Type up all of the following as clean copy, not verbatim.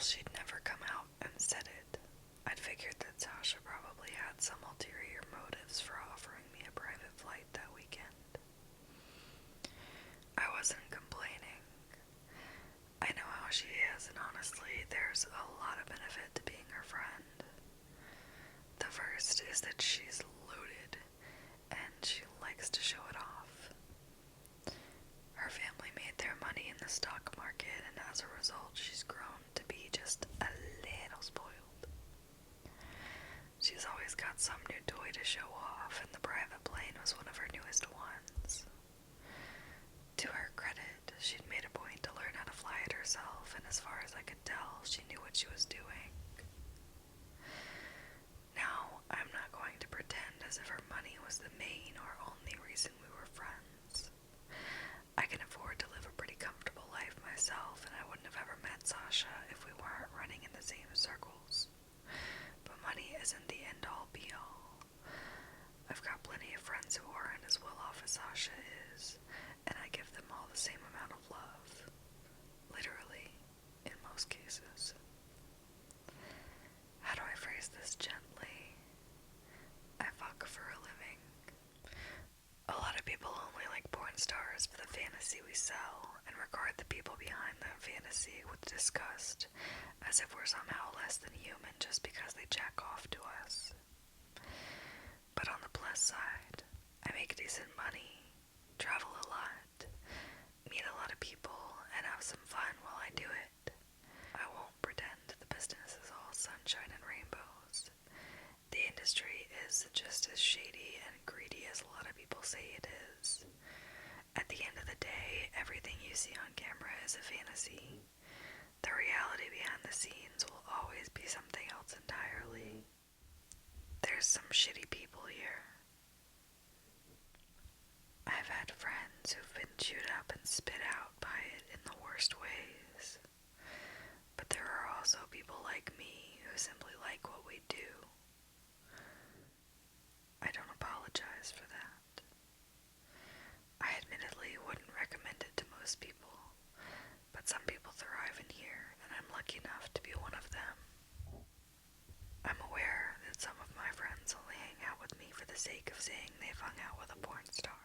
While she'd never come out and said it, I'd figured that Sasha probably had some ulterior motives for offering me a private flight that weekend. I wasn't complaining. I know how she is, and honestly, there's a lot of benefit to being her friend. The first is that she's loaded, and she likes to show it off. Her family made their money in the stock market, and as a result, she's grown to be just a little spoiled. She's always got some new toy to show off, and the private plane was one of her newest ones. To her credit, she'd made a point to learn how to fly it herself, and as far as I could tell, she knew what she was doing. Now, I'm not going to pretend as if her money was the main or only reason we were friends. I can afford to live a pretty comfortable life myself, and I wouldn't have ever met Sasha if we weren't running in the same circles. But money isn't the end-all be-all. I've got plenty of friends who aren't as well off as Sasha is, and I give them all the same amount of love. Literally, in most cases. How do I phrase this gently? I fuck for a living. A lot of people only like porn stars for the fantasy we sell, and regard the people behind that fantasy with disgust, as if we're somehow less than human just because they jack off to us. But on the plus side, I make decent money, travel a lot, meet a lot of people, and have some fun while I do it. I won't pretend the business is all sunshine and rainbows. The industry is just as shady and greedy as a lot of people say it is. At the end of the day, everything you see on camera is a fantasy. The reality behind the scenes will always be something else entirely. There's some shitty people here. I've had friends who've been chewed up and spit out by it in the worst ways. But there are also people like me who simply like what we do. I don't apologize for that. I admittedly wouldn't recommend it to most people, but some people thrive in here, and I'm lucky enough to be one of them. I'm aware that some of my friends only hang out with me for the sake of saying they've hung out with a porn star.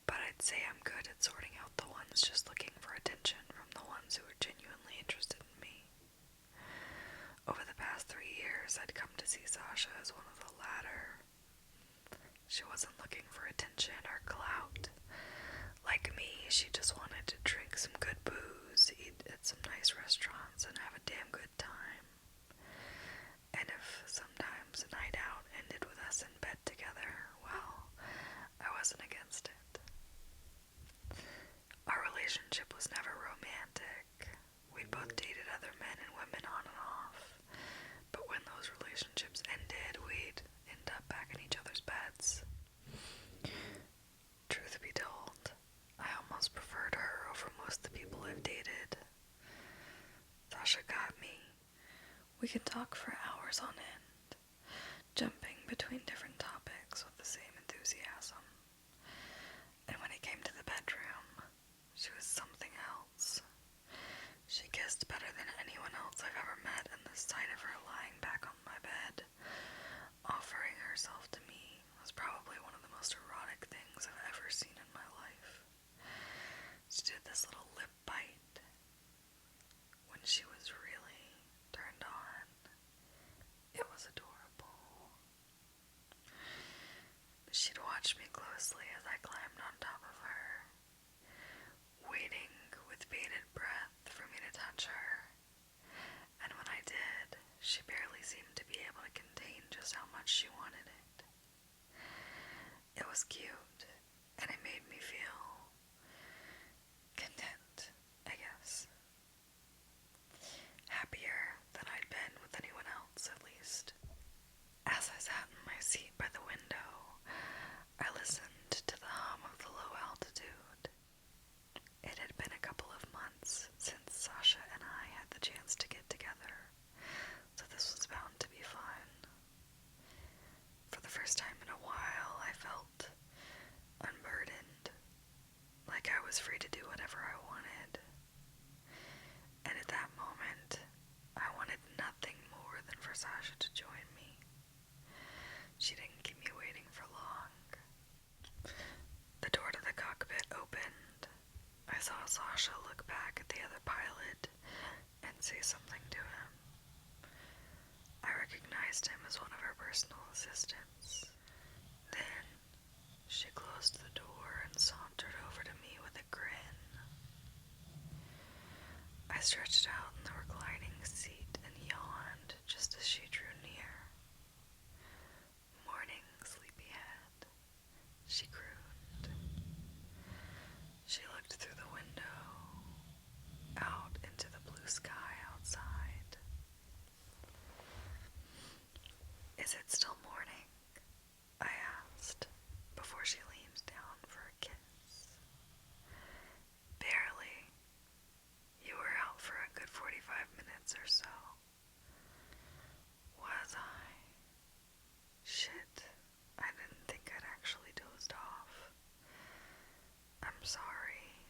But I'd say I'm good at sorting out the ones just looking for attention from the ones who are genuinely interested in me. Over the past 3 years, I'd come to see Sasha as one of the latter. She wasn't looking for attention or clout. Like me, she just wanted to drink some good booze, eat at some nice restaurants, and have a damn good time. And if sometimes a night out ended with us in bed together, well, I wasn't against it. Our relationship was never romantic. We both dated other men and women on and off. But when those relationships ended, we'd end up back in each other's beds. Truth be told, I almost preferred her over most of the people I've dated. Sasha got me. We could talk for hours on end, jumping between different topics with the same enthusiasm. And when it came to the bedroom, she was something else. She kissed better than anyone else I've ever met, and the sight of her lying back on my bed, offering herself to me, was probably one of the most erotic things I've ever seen in my life. She did this little lip bite when she was really turned on. It was adorable. She'd watch me closely as I climbed on top of her, waiting with bated breath for me to touch her. And when I did, she barely seemed to be able to contain just how much she wanted it. It was cute, and it made me feel content, I say something to him. I recognized him as one of her personal assistants. Then, she closed the door and sauntered over to me with a grin. I stretched out in the reclining seat and yawned just as she drew near. "Morning, sleepyhead," she crooned. She looked through the window, out into the blue sky outside. "Is it still morning?" I asked, before she leaned down for a kiss. "Barely. You were out for a good 45 minutes or so." Was I? Shit, I didn't think I'd actually dozed off. I'm sorry.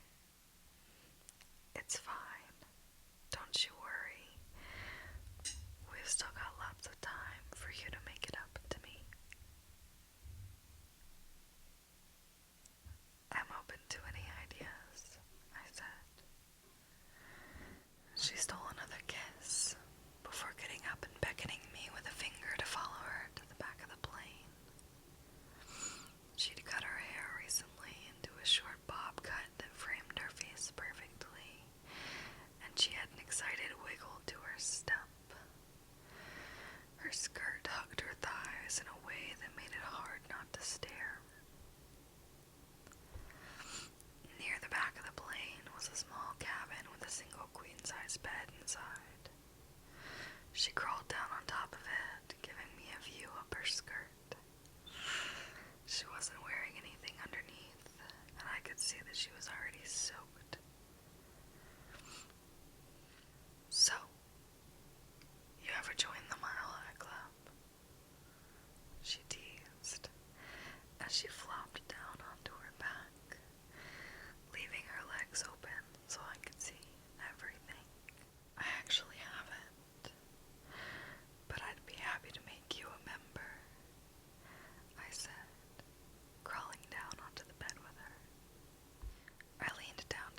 It's fine. Don't you worry. We've still got lots of time for you to make it up to me. "I'm open to any ideas," I said. She stole another kiss before getting up and beckoning me with a finger to follow her to the back of the plane. She'd cut her hair recently into a short bob cut that framed her face perfectly, and she had an excited wiggle to her stump. Her skirt hugged her thighs in a way that made it hard not to stare. Near the back of the plane was a small cabin with a single queen-size bed inside. She crawled down on top of it, giving me a view up her skirt. She wasn't wearing anything underneath, and I could see that she was already soaked. "So, you ever joined the Mile High Club?" she teased, as she flopped down onto her back, leaving her legs open so I could see everything. "I actually haven't, but I'd be happy to make you a member," I said, crawling down onto the bed with her. I leaned down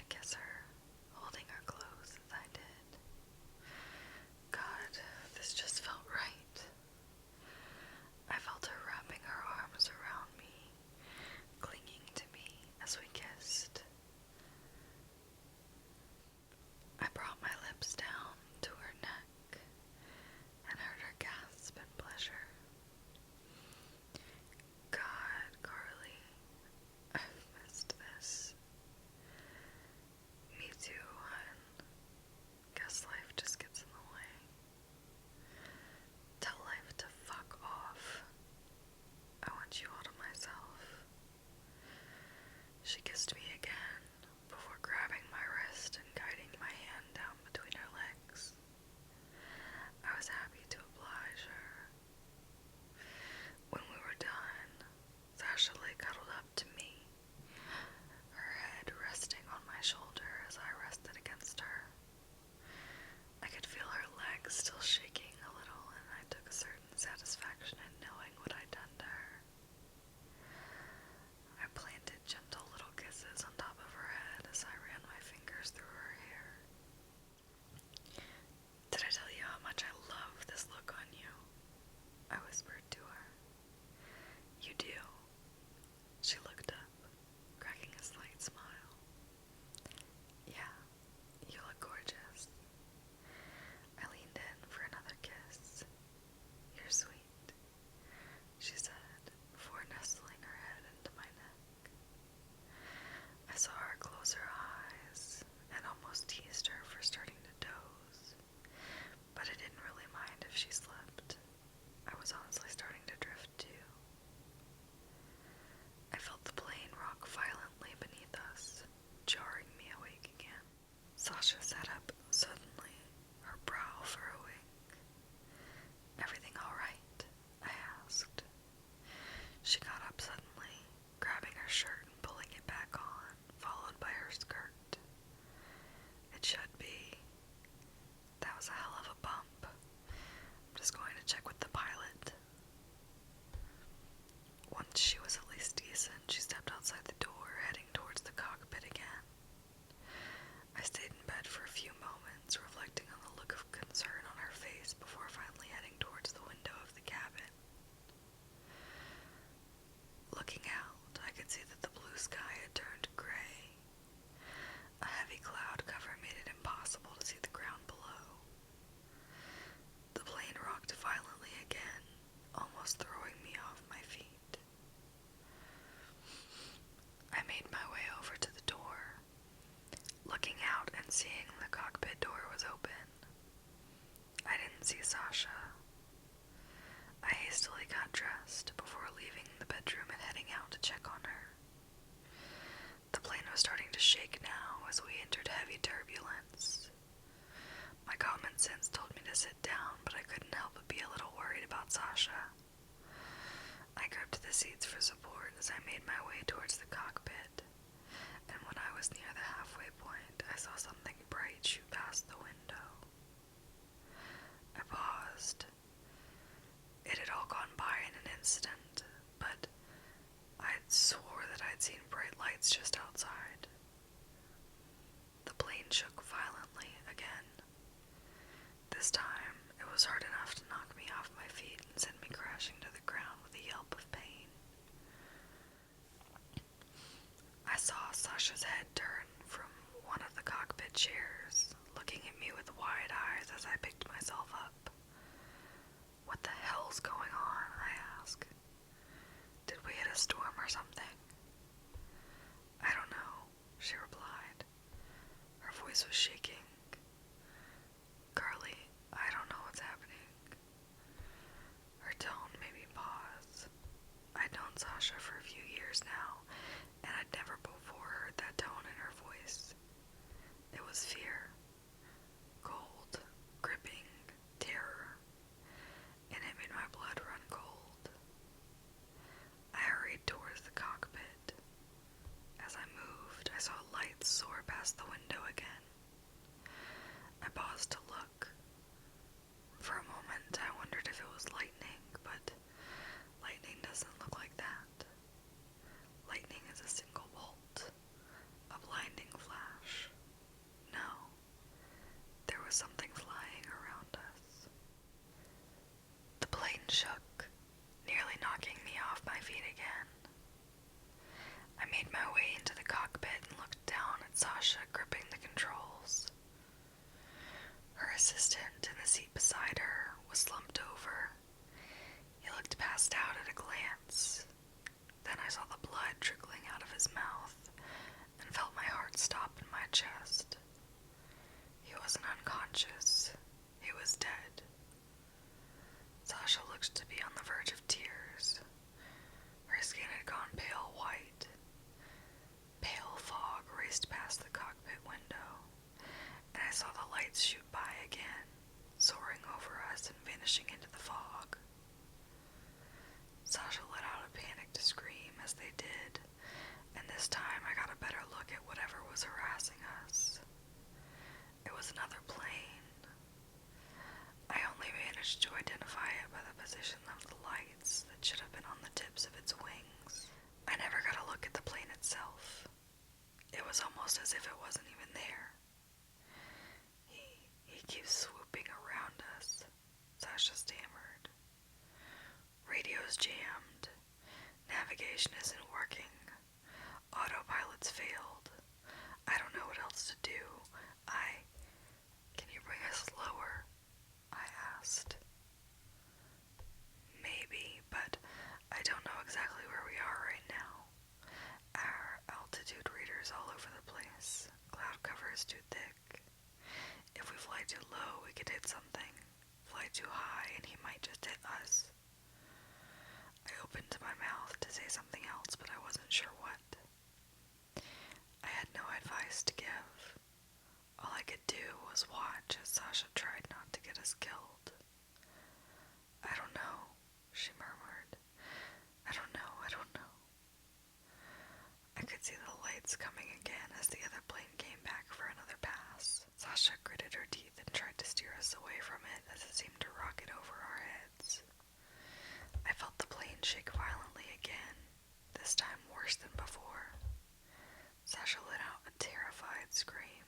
sense told me to sit down, but I couldn't help but be a little worried about Sasha. I gripped the seats for support as I made my way towards the cockpit, and when I was near the halfway point, I saw something bright shoot past the window. I paused. It had all gone by in an instant, but I'd swore that I'd seen bright lights just outside. The plane shook violently again. This time, it was hard enough to knock me off my feet and send me crashing to the ground with a yelp of pain. I saw Sasha's head turn from one of the cockpit chairs, looking at me with wide eyes as I picked myself up. "What the hell's going on?" I asked. "Did we hit a storm or something?" "I don't know," she replied. Her voice was shaking. "Carly, I don't know what's happening." Her tone made me pause. I'd known Sasha for a few years now, and I'd never before heard that tone in her voice. It was fear. Cold, gripping, terror, and it made my blood run cold. I hurried towards the cockpit. As I moved, I saw lights soar past the window again. I paused to look. For a moment, I wondered if it was lightning, but lightning doesn't look like that. Lightning is a single bolt, a blinding flash. No, there was something flying around us. The plane shook, nearly knocking me off my feet again. I made my way into the cockpit and looked down at Sasha gripping the controls. Her assistant in the seat beside her was slumped over. He looked passed out at a glance. Then I saw the blood trickling out of his mouth and felt my heart stop in my chest. He wasn't unconscious. He was dead. Sasha looked to be on the verge of tears. Her skin had gone pale white. Pale fog raced past the cockpit window, and I saw the lights shoot by again, soaring over us and vanishing into the fog. Sasha let out a panicked scream as they did, and this time I got a better look at whatever was harassing us. It was another plane. I only managed to identify it by the position of the lights that should have been on the tips of its wings. I never got a look at the plane itself. It was almost as if it wasn't even there. He keeps swooping around us, Sasha stammered. Radio's jammed. Navigation isn't working. Autopilot's failed. I don't know what else to do. Can you bring us lower? I asked. Maybe, but I don't know exactly where we are right now. Our altitude reader's all over the place. Cloud cover is too thick. If we fly too low, we could hit something. Fly too high, and he might just hit us. I opened my mouth to say something else, but I wasn't sure what. I had no advice to give. All I could do was watch as Sasha tried not to get us killed. "I don't know," she murmured. I don't know. I could see the lights coming again as the other plane came back for another pass. Sasha gritted her teeth and tried to steer us away from it as it seemed to rocket over our heads. I felt the plane shake violently again, this time worse than before. Sasha let out a terrified scream.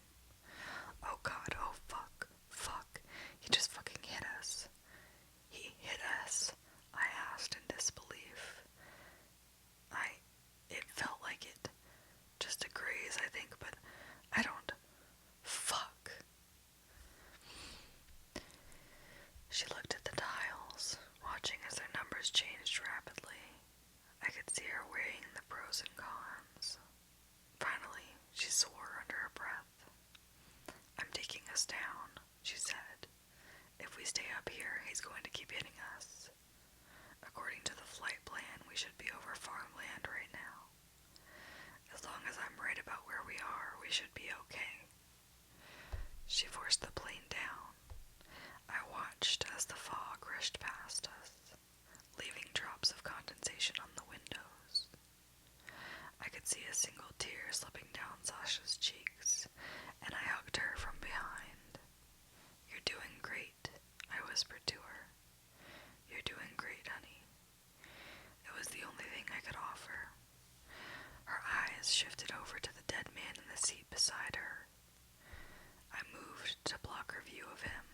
"Oh God, oh fuck, he just fucking hit us." "He hit us?" I asked in disbelief. It felt like it. Just a graze, I think, but I don't... Fuck. She looked at the dials, watching as their numbers changed rapidly. I could see her weighing the pros and cons. Finally, she swore under her breath. "I'm taking us down," she said. "If we stay up here, he's going to keep hitting us. According to the flight plan, we should be over farmland right now. As long as I'm right about where we are, we should be okay." She forced the plane down. whispered to her. "You're doing great, honey." It was the only thing I could offer. Her eyes shifted over to the dead man in the seat beside her. I moved to block her view of him.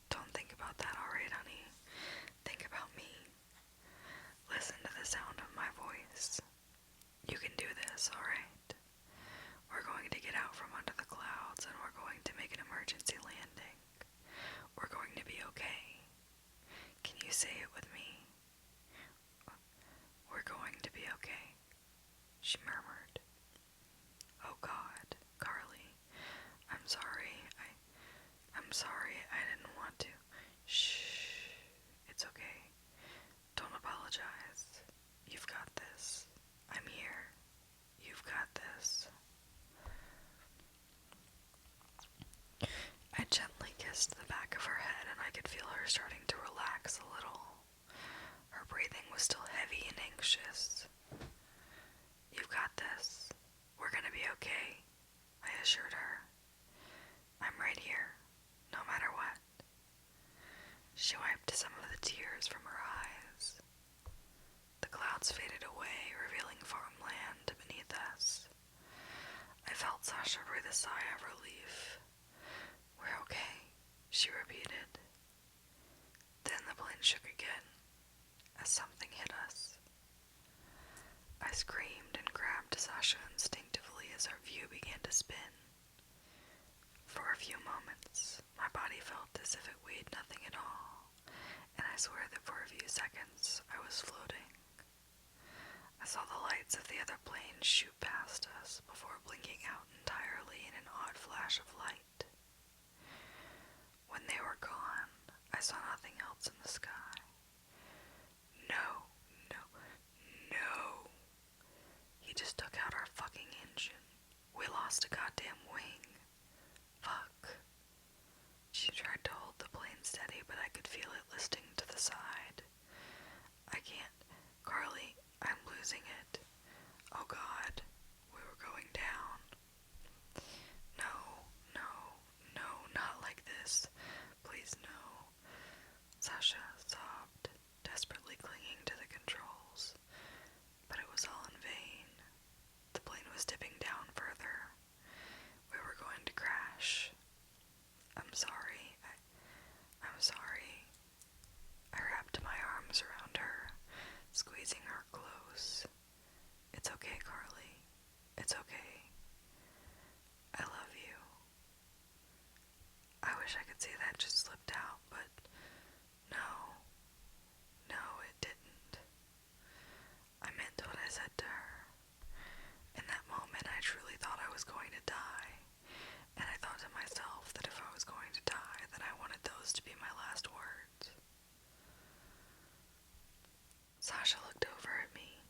"Don't think about that, alright, honey? Think about me. Listen to the sound of my voice. You can do this, alright? We're going to get out from under the clouds and we're going to make an emergency landing. We're going to be okay. Can you say it with me? We're going to be okay," she murmured. "Oh God, Carly, I'm sorry. I'm sorry. I didn't want to." "Shh. It's okay. Don't apologize. You've got this. I'm here. You've got this." I gently kissed the back of her head and I could feel her starting to relax a little. Her breathing was still heavy and anxious. "You've got this. We're gonna be okay," I assured her. "I'm right here, no matter what." She wiped some of the tears from her eyes. The clouds faded away, revealing farmland beneath us. I felt Sasha breathe a sigh of relief. "We're okay," she repeated. Then the plane shook again, as something hit us. I screamed and grabbed Sasha instinctively as our view began to spin. For a few moments, my body felt as if it weighed nothing at all, and I swear that for a few seconds I was floating. I saw the lights of the other plane shoot past us before blinking out entirely in an odd flash of light. When they were gone, I saw nothing else in the sky. No. He just took out our fucking engine. We lost a goddamn wing. Fuck. She tried to hold the plane steady, but I could feel it listing to the side. "I can't. Carly, I'm losing it. Oh God, we were going down." No, not like this. Please, no." Sasha sobbed, desperately clinging to the controls. But it was all in vain. The plane was dipping down further. We were going to crash. "I'm sorry. I'm sorry." I wrapped my arms around her, squeezing her close. "It's okay, Carly. It's okay. I love you." I wish I could say that just slipped out, but no, it didn't. I meant what I said to her. In that moment, I truly thought I was going to die, and I thought to myself that if I was going to die, then I wanted those to be my last words. Sasha looked over at me,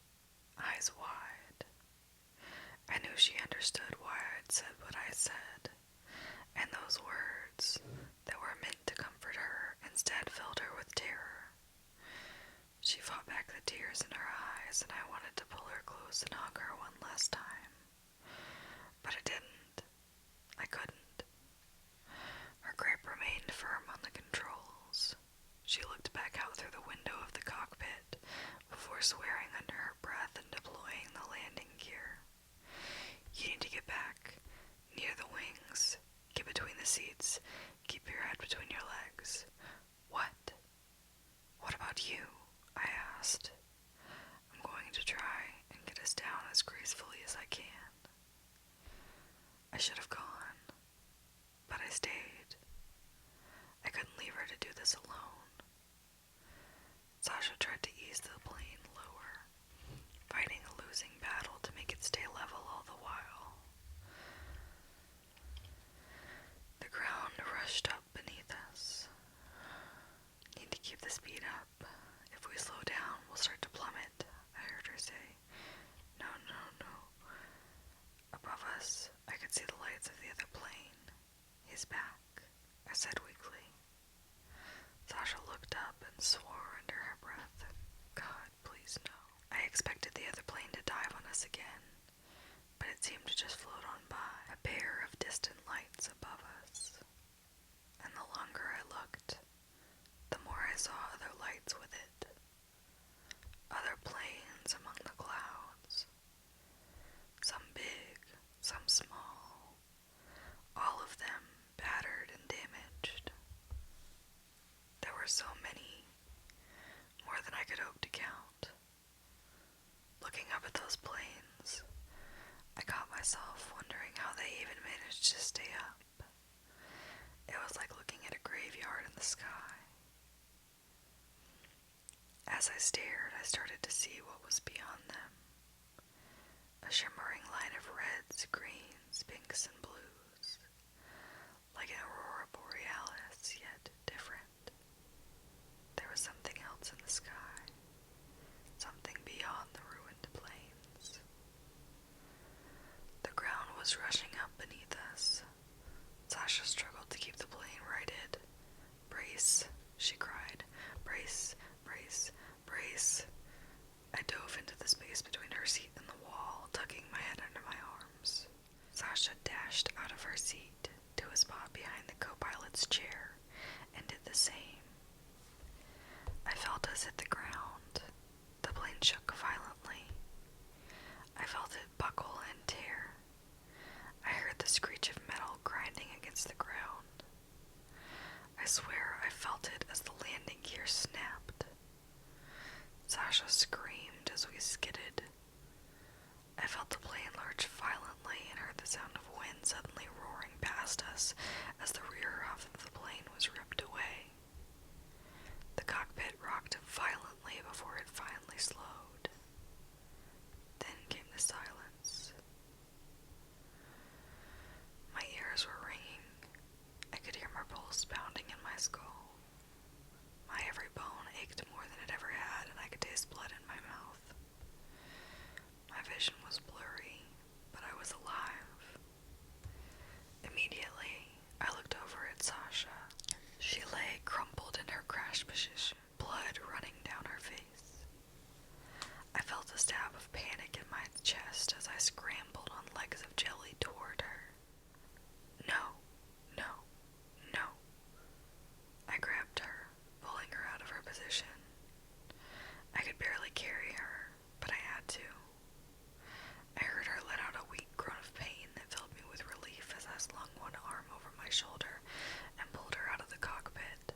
eyes wide. I knew she understood why I'd said what I said, and those words that were meant to comfort her instead filled her with terror. She fought back the tears in her eyes, and I wanted to pull her close and hug her one last time. But I didn't. I couldn't. Her grip remained firm on the controls. She looked back out through the window of the cockpit before swearing under her breath and deploying the landing gear. "You need to get back, near the wings. Get between the seats. Keep your head between your legs." "What? What about you?" I asked. "I'm going to try and get us down as gracefully as I can." I should have gone, but I stayed. I couldn't leave her to do this alone. Sasha tried to ease the plane lower, fighting a losing battle to make it stay level all the while. The ground rushed up beneath us. "Need to keep the speed up. If we slow down, we'll start to plummet," I heard her say. No. Above us, I could see the lights of the other plane. "He's back," I said weakly. Sasha looked up and swore under her breath. "God, please no." I expected the other plane to dive on us again, but it seemed to just float on by, a pair of distant lights above us. And the longer I looked, As I stared, I started to see what was beyond them. A shimmering line of reds, greens, pinks, and blues. Like an aurora borealis, yet different. There was something else in the sky. Something beyond the ruined plains. The ground was rushing up beneath us. Sasha struggled to keep the plane righted. "Brace," she cried. "Brace, brace, brace." I dove into the space between her seat and the wall, tucking my head under my arms. Sasha dashed out of her seat to a spot behind the co-pilot's chair and did the same. I felt us hit the ground. The plane shook violently. I felt it buckle and tear. I heard the screech of metal grinding against the ground. I swear I felt it as the landing gear snapped. Sasha screamed as we skidded. I felt the plane lurch violently and heard the sound of wind suddenly roaring past us as the rear half of the plane was ripped away. The cockpit rocked violently before it finally slowed. Then came the silence. My ears were ringing. I could hear my pulse pounding in my skull. My every bone ached more than it ever had, and I could taste blood in my mouth. My vision was blurry, but I was alive. Immediately, I looked over at Sasha. She lay crumpled in her crash position, blood running down her face. I felt a stab of panic in my chest as I scrambled on legs of jelly toward her. "No, no, no." I grabbed her, pulling her out of her position. I could barely carry her, but I had to. I heard her let out a weak groan of pain that filled me with relief as I slung one arm over my shoulder and pulled her out of the cockpit.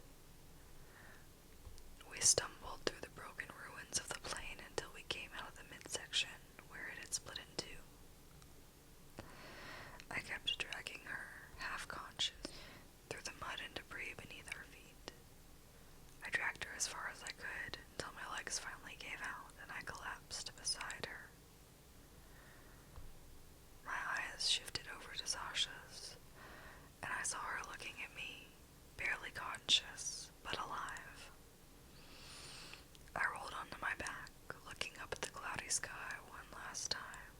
We stumbled through the broken ruins of the plane until we came out of the midsection where it had split in two. I kept dragging her, half conscious, through the mud and debris beneath her feet. I dragged her as far as I could until my legs finally gave out and I collapsed beside her. My eyes shifted over to Sasha's, and I saw her looking at me, barely conscious, but alive. I rolled onto my back, looking up at the cloudy sky one last time.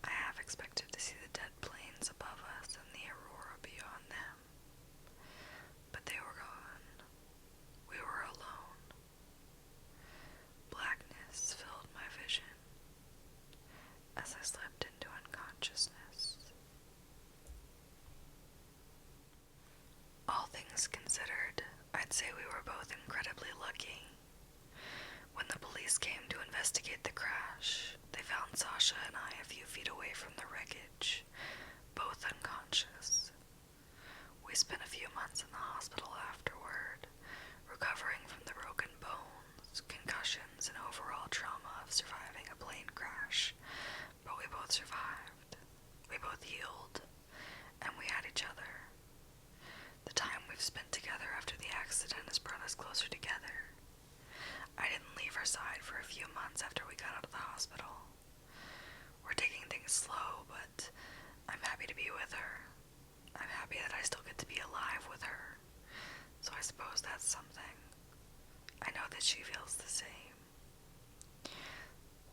I half expected to see the dead planes above us and the aurora beyond them, but they were gone. We were alone. Blackness filled my vision as I slipped into unconsciousness. All things considered, I'd say we were both incredibly lucky. When the police came to investigate the crash, they found Sasha and I a few feet away from the wreckage, both unconscious. We spent a few months in the hospital afterward, recovering from the broken bones, concussions, and overall trauma of surviving a plane crash, but we both survived. We both healed, and we had each other. The time we've spent together after the accident has brought us closer together. I didn't leave her side for a few months after we got out of the hospital. We're taking things slow, but I'm happy to be with her. I'm happy that I still get to be alive with her, so I suppose that's something. I know that she feels the same.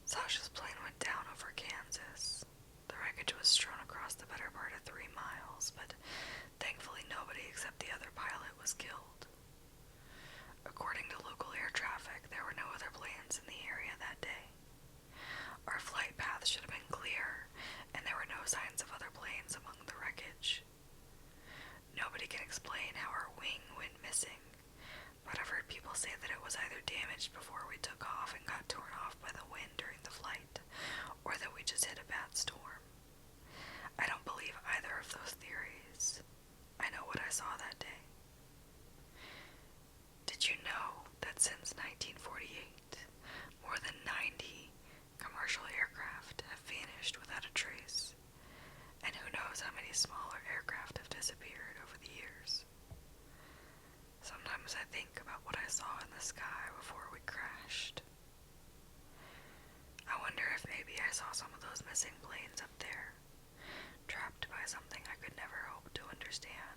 Sasha's plane went down over Kansas. The wreckage was strewn across the better part of 3 miles, but thankfully nobody except the other pilot was killed. According to local air traffic, there were no other planes in the area that day. Our flight path should have been clear, and there were no signs of other planes among the wreckage. Nobody can explain how our wing went missing, but I've heard people say that it was either damaged before we took off and got torn off by the wind during the flight, or that we just hit a bad storm. I don't believe either of those theories. I know what I saw that day. Did you know that since 1948, more than 90 commercial aircraft have vanished without a trace? And who knows how many smaller aircraft have disappeared over the years? Sometimes I think about what I saw in the sky saw some of those missing planes up there, trapped by something I could never hope to understand.